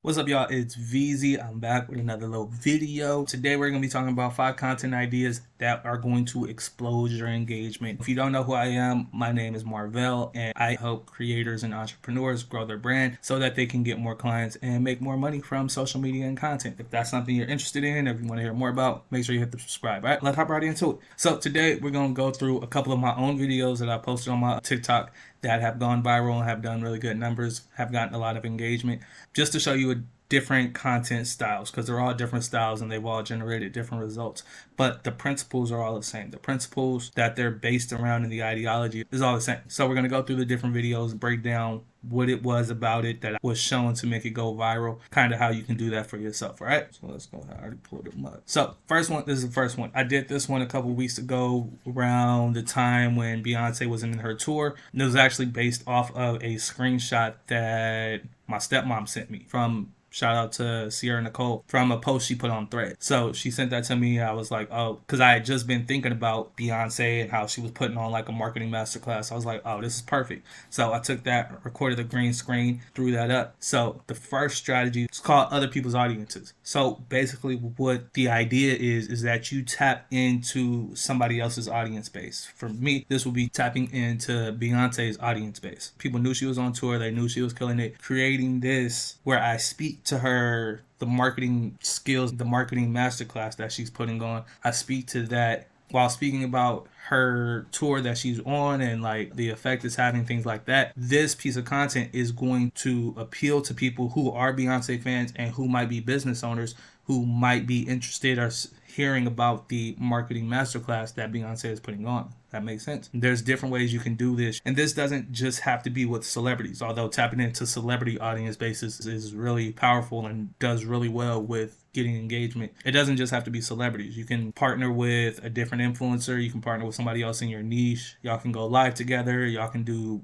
What's up, y'all? It's VZ. I'm back with another little video. Today we're going to be talking about 5 content ideas that are going to explode your engagement. If you don't know who I am, my name is Marvell, and I help creators and entrepreneurs grow their brand so that they can get more clients and make more money from social media and content. If that's something you're interested in, if you want to hear more about, make sure you hit the subscribe. All right, let's hop right into it. So today we're going to go through a couple of my own videos that I posted on my TikTok that have gone viral and have done really good numbers, have gotten a lot of engagement, just to show you different content styles, because they're all different styles and they've all generated different results, but the principles are all the same. The principles that they're based around in the ideology is all the same. So we're going to go through the different videos, break down what it was about it that was shown to make it go viral, kind of how you can do that for yourself. All right, so let's go. I already pulled them up. So first one, this is the first one. I did this one a couple weeks ago around the time when Beyonce was in her tour. And it was actually based off of a screenshot that my stepmom sent me from, shout out to Sierra Nicole, from a post she put on Thread. So she sent that to me. I was like, oh, because I had just been thinking about Beyonce and how she was putting on like a marketing masterclass. I was like, oh, this is perfect. So I took that, recorded a green screen, threw that up. So the first strategy is called other people's audiences. So basically what the idea is that you tap into somebody else's audience base. For me, this will be tapping into Beyonce's audience base. People knew she was on tour. They knew she was killing it. Creating this where I speak to her, the marketing skills, the marketing masterclass that she's putting on. I speak to that while speaking about her tour that she's on and like the effect it's having, things like that. This piece of content is going to appeal to people who are Beyonce fans and who might be business owners who might be interested or hearing about the marketing masterclass that Beyonce is putting on. That makes sense. There's different ways you can do this. And this doesn't just have to be with celebrities, although tapping into celebrity audience bases is really powerful and does really well with getting engagement. It doesn't just have to be celebrities. You can partner with a different influencer. You can partner with somebody else in your niche. Y'all can go live together. Y'all can do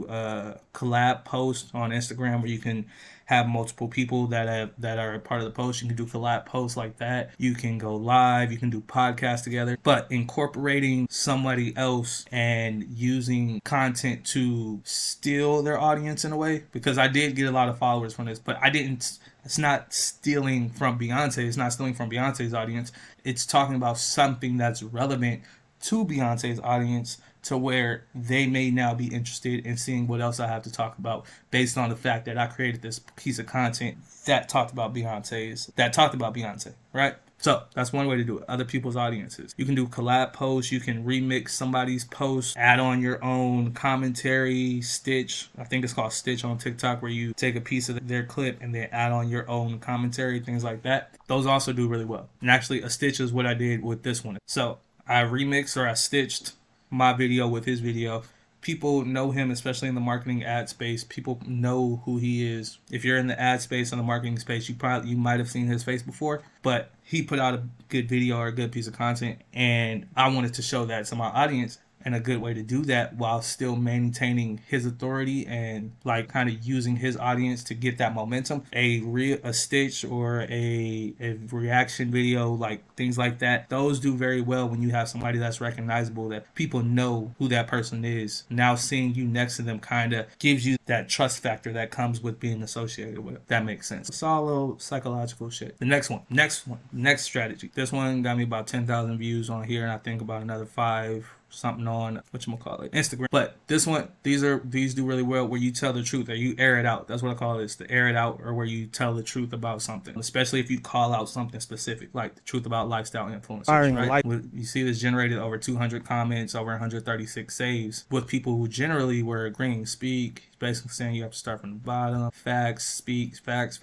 a collab post on Instagram where you can have multiple people that are a part of the post. You can do collab posts like that. You can go live. You can do podcasts together. But incorporating somebody else and using content to steal their audience in a way, because I did get a lot of followers from this, but it's not stealing from Beyonce. It's not stealing from Beyonce's audience. It's talking about something that's relevant to Beyonce's audience, to where they may now be interested in seeing what else I have to talk about based on the fact that I created this piece of content that talked about Beyonce, right? So that's one way to do it. Other people's audiences. You can do collab posts. You can remix somebody's post, add on your own commentary, stitch. I think it's called stitch on TikTok, where you take a piece of their clip and then add on your own commentary, things like that. Those also do really well. And actually, a stitch is what I did with this one. So I remixed, or I stitched my video with his video. People know him, especially in the marketing ad space. People know who he is. If you're in the ad space and the marketing space, you might have seen his face before, but he put out a good video or a good piece of content, and I wanted to show that to my audience. And a good way to do that while still maintaining his authority and like kind of using his audience to get that momentum. A stitch or a reaction video, like things like that, those do very well when you have somebody that's recognizable, that people know who that person is. Now seeing you next to them kind of gives you that trust factor that comes with being associated with it. That makes sense. It's all a little psychological shit. The next strategy. This one got me about 10,000 views on here, and I think about another 5 something on Instagram. But this one, these do really well, where you tell the truth or you air it out. That's what I call this, the air it out, or where you tell the truth about something, especially if you call out something specific, like the truth about lifestyle influencers, right? You see this generated over 200 comments, over 136 saves, with people who generally were agreeing. Speak, basically saying you have to start from the bottom. Facts, speaks, facts.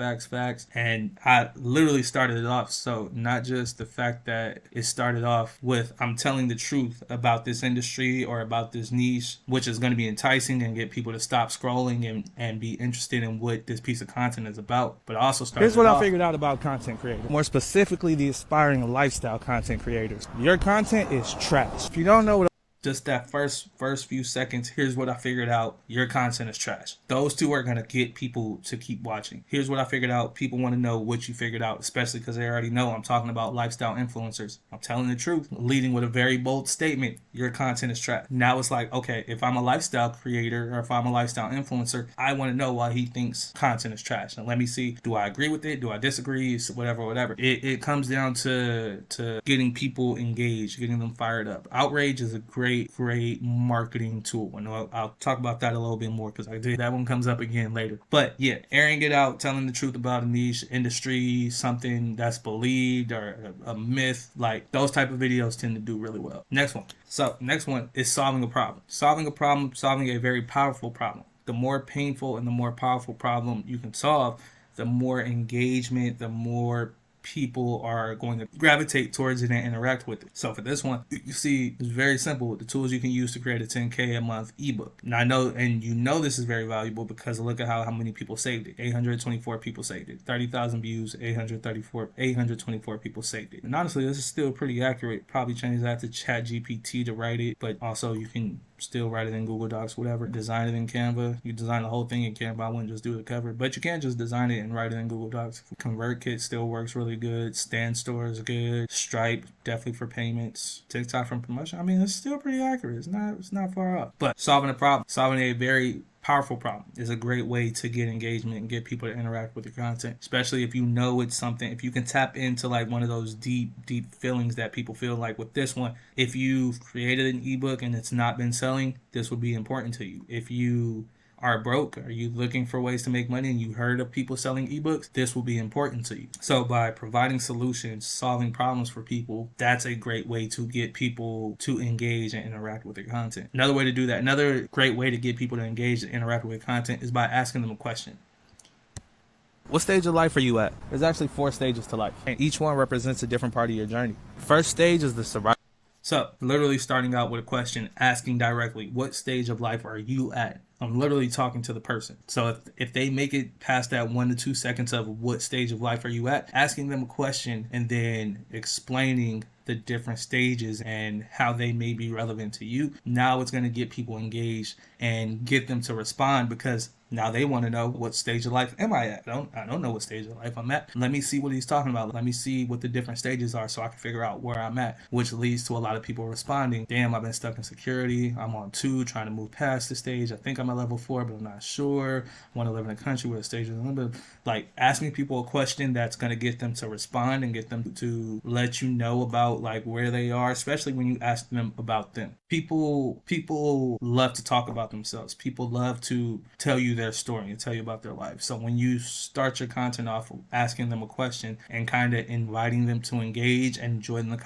And I literally started it off. So not just the fact that it started off with, I'm telling the truth about this industry or about this niche, which is going to be enticing and get people to stop scrolling and be interested in what this piece of content is about. But I also started Here's what I figured out about content creators, more specifically the aspiring lifestyle content creators. Your content is trash. If you don't know what just that first few seconds, here's what I figured out, your content is trash. Those two are going to get people to keep watching. Here's what I figured out, people want to know what you figured out, especially because they already know I'm talking about lifestyle influencers. I'm telling the truth, leading with a very bold statement, your content is trash. Now it's like, okay, if I'm a lifestyle creator or if I'm a lifestyle influencer, I want to know why he thinks content is trash. And let me see, do I agree with it? Do I disagree? Whatever. It comes down to getting people engaged, getting them fired up. Outrage is a great marketing tool, and I'll talk about that a little bit more because that one comes up again later. But yeah, airing it out, telling the truth about a niche industry, something that's believed or a myth, like those type of videos tend to do really well. Next one is solving a problem. Solving a very powerful problem. The more painful and the more powerful problem you can solve, the more engagement, the more people are going to gravitate towards it and interact with it. So for this one, you see, it's very simple. The tools you can use to create a 10K a month ebook. Now I know, and you know this is very valuable because look at how many people saved it. 824 people saved it. 30,000 views, 824 people saved it. And honestly, this is still pretty accurate. Probably change that to ChatGPT to write it, but also you can still write it in Google Docs, whatever. Design it in Canva. You design the whole thing in Canva. I wouldn't just do the cover, but you can just design it and write it in Google Docs. ConvertKit still works really good. StanStore is good. Stripe definitely for payments. TikTok from promotion. I mean, it's still pretty accurate. It's not far off. But solving a very powerful problem is a great way to get engagement and get people to interact with your content, especially if you know it's something, if you can tap into like one of those deep feelings that people feel. Like with this one, if you've created an ebook and it's not been selling, this would be important to you. If you are broke, are you looking for ways to make money and you heard of people selling ebooks, this will be important to you. So by providing solutions, solving problems for people, that's a great way to get people to engage and interact with your content. Another way to do that, another great way to get people to engage and interact with your content is by asking them a question. What stage of life are you at? There's actually 4 stages to life, and each one represents a different part of your journey. First stage is the survival. So literally starting out with a question, asking directly, what stage of life are you at? I'm literally talking to the person. So if they make it past that 1 to 2 seconds of what stage of life are you at, asking them a question and then explaining the different stages and how they may be relevant to you, now it's going to get people engaged and get them to respond, because now they want to know, what stage of life am I at? I don't know what stage of life I'm at. Let me see what he's talking about. Let me see what the different stages are so I can figure out where I'm at, which leads to a lot of people responding. Damn, I've been stuck in security. I'm on 2, trying to move past the stage. I think I'm at level 4, but I'm not sure. I want to live in a country where the stage is a little bit. Like, asking people a question that's going to get them to respond and get them to let you know about like where they are, especially when you ask them about them. People love to talk about themselves. People love to tell you their story and tell you about their life. So when you start your content off asking them a question and kind of inviting them to engage and join the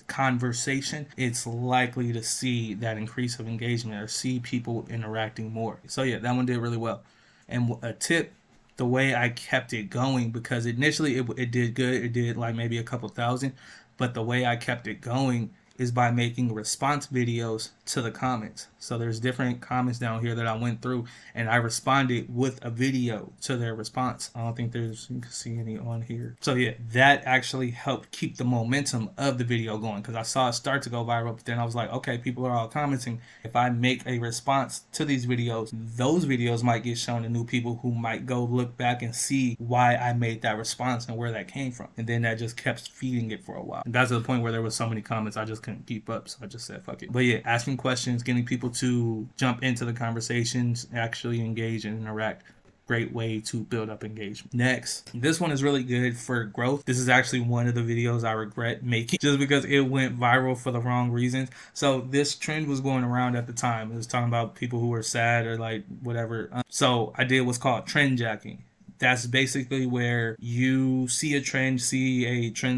conversation, it's likely to see that increase of engagement or see people interacting more. So yeah, that one did really well. And a tip, the way I kept it going, because initially it did good. It did like maybe a couple thousand, but the way I kept it going is by making response videos to the comments. So there's different comments down here that I went through and I responded with a video to their response. I don't think you can see any on here. So yeah, that actually helped keep the momentum of the video going, because I saw it start to go viral, but then I was like, okay, people are all commenting. If I make a response to these videos, those videos might get shown to new people who might go look back and see why I made that response and where that came from. And then that just kept feeding it for a while. And that's to the point where there was so many comments I just couldn't keep up, so I just said fuck it. But yeah, asking questions, getting people to jump into the conversations, actually engage and interact, great way to build up engagement. Next, this one is really good for growth. This is actually one of the videos I regret making just because it went viral for the wrong reasons. So this trend was going around at the time. It was talking about people who were sad or like whatever. So I did what's called trend jacking. That's basically where you see a trend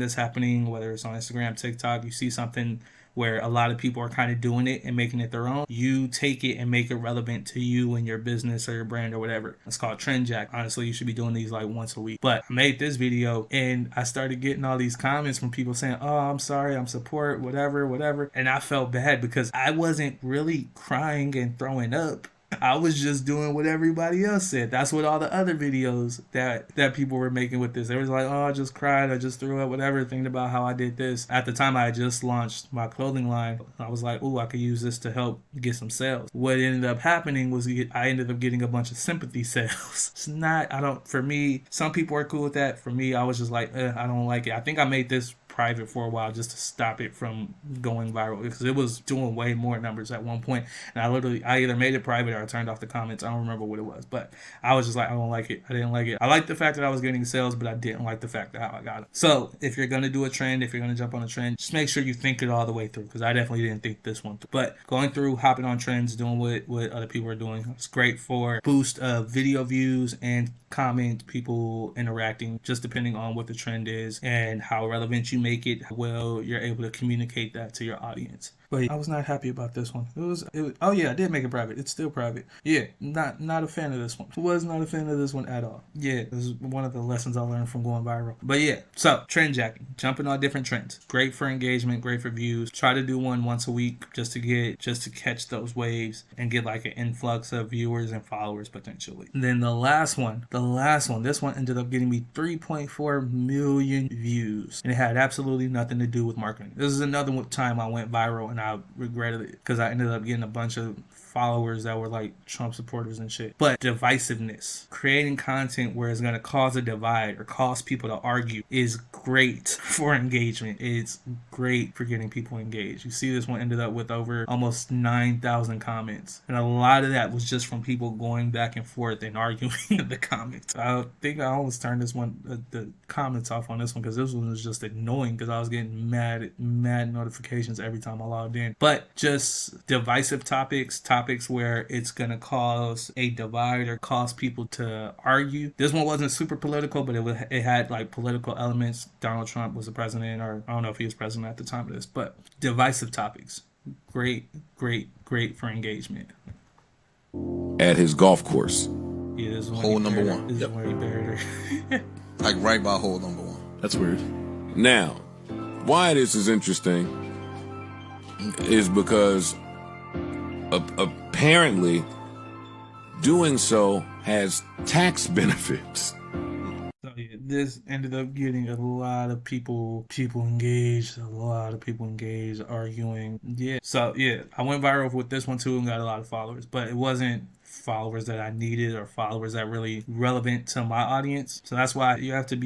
that's happening, whether it's on Instagram, TikTok, you see something where a lot of people are kind of doing it and making it their own. You take it and make it relevant to you and your business or your brand or whatever. It's called trend jack. Honestly, you should be doing these like once a week. But I made this video and I started getting all these comments from people saying, oh, I'm sorry, I'm support, whatever. And I felt bad because I wasn't really crying and throwing up I was just doing what everybody else said. That's what all the other videos that people were making with this. They was like, oh, I just cried, I just threw up, whatever, thinking about how I did this. At the time, I had just launched my clothing line. I was like, oh, I could use this to help get some sales. What ended up happening was I ended up getting a bunch of sympathy sales. It's not, for me, some people are cool with that. For me, I was just like, I don't like it. I think I made this private for a while just to stop it from going viral because it was doing way more numbers at one point, and I either made it private or I turned off the comments. I don't remember what it was, but I was just like, I don't like it. I didn't like it. I liked the fact that I was getting sales, but I didn't like the fact that how I got it. So if you're gonna do a trend, if you're gonna jump on a trend, just make sure you think it all the way through, because I definitely didn't think this one through. But going through, hopping on trends, doing what other people are doing, it's great for boost of video views and comment, people interacting, just depending on what the trend is and how relevant you make it, how well you're able to communicate that to your audience. But I was not happy about this one. It was oh yeah, I did make it private. It's still private. Yeah, not a fan of this one. Was not a fan of this one at all. Yeah, this is one of the lessons I learned from going viral. But yeah, so trend jacking, jumping on different trends. Great for engagement, great for views. Try to do one once a week just to catch those waves and get like an influx of viewers and followers potentially. And then the last one, this one ended up getting me 3.4 million views, and it had absolutely nothing to do with marketing. This is another time I went viral and I regretted it because I ended up getting a bunch of followers that were like Trump supporters and shit. But divisiveness, creating content where it's going to cause a divide or cause people to argue is great for engagement. It's great for getting people engaged. You see, this one ended up with over almost 9,000 comments, and a lot of that was just from people going back and forth and arguing in the comments. I think I almost turned the comments off on this one because this one was just annoying because I was getting mad notifications every time I logged in. But just divisive topics where it's gonna cause a divide or cause people to argue. This one wasn't super political, but it had like political elements. Donald Trump was the president, or I don't know if he was president at the time of this, but divisive topics, great for engagement. At his golf course. Yeah, this is hole number one. This is where he buried her. Like right by hole number one. That's weird. Now, why this is interesting is because apparently doing so has tax benefits. So yeah, this ended up getting a lot of people engaged, arguing. Yeah. So yeah, I went viral with this one too and got a lot of followers, but it wasn't followers that I needed or followers that really relevant to my audience. So that's why you have to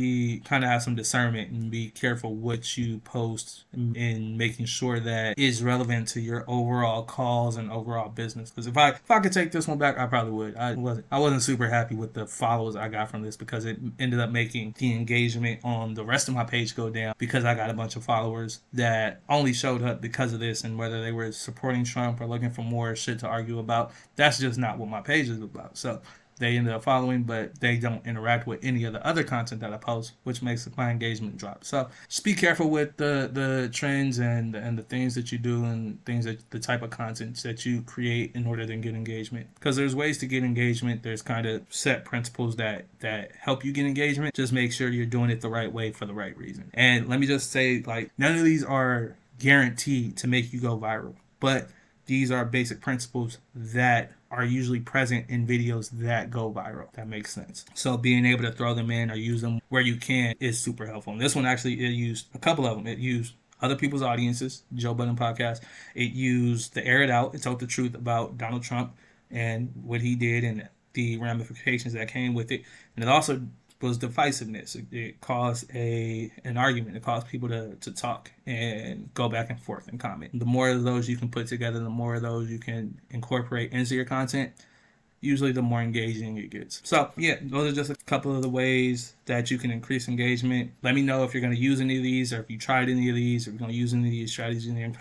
have some discernment and be careful what you post in making sure that is relevant to your overall cause and overall business. Because if I could take this one back, I probably would. I wasn't super happy with the followers I got from this because it ended up making the engagement on the rest of my page go down because I got a bunch of followers that only showed up because of this, and whether they were supporting Trump or looking for more shit to argue about, that's just not what my page is about. So they ended up following, but they don't interact with any of the other content that I post, which makes my engagement drop. So just be careful with the trends and the things that you do and the type of content that you create in order to get engagement. Because there's ways to get engagement. There's kind of set principles that help you get engagement. Just make sure you're doing it the right way for the right reason. And let me just say, like, none of these are guaranteed to make you go viral, but these are basic principles that are usually present in videos that go viral. That makes sense. So being able to throw them in or use them where you can is super helpful. And this one actually, it used a couple of them. It used other people's audiences, Joe Budden podcast. It used the air it out. It told the truth about Donald Trump and what he did and the ramifications that came with it. And it also was divisiveness. It caused an argument. It caused people to talk and go back and forth and comment. The more of those you can put together, the more of those you can incorporate into your content, usually the more engaging it gets. So yeah, those are just a couple of the ways that you can increase engagement. Let me know if you're going to use any of these, or if you tried any of these, or if you're going to use any of these strategies in your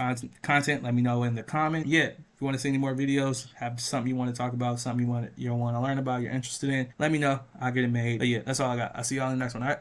content. Let me know in the comment. Yeah, if you want to see any more videos, have something you want to talk about, something you want to learn about, you're interested in, let me know. I'll get it made. But yeah, that's all I got. I'll see y'all in the next one. All right.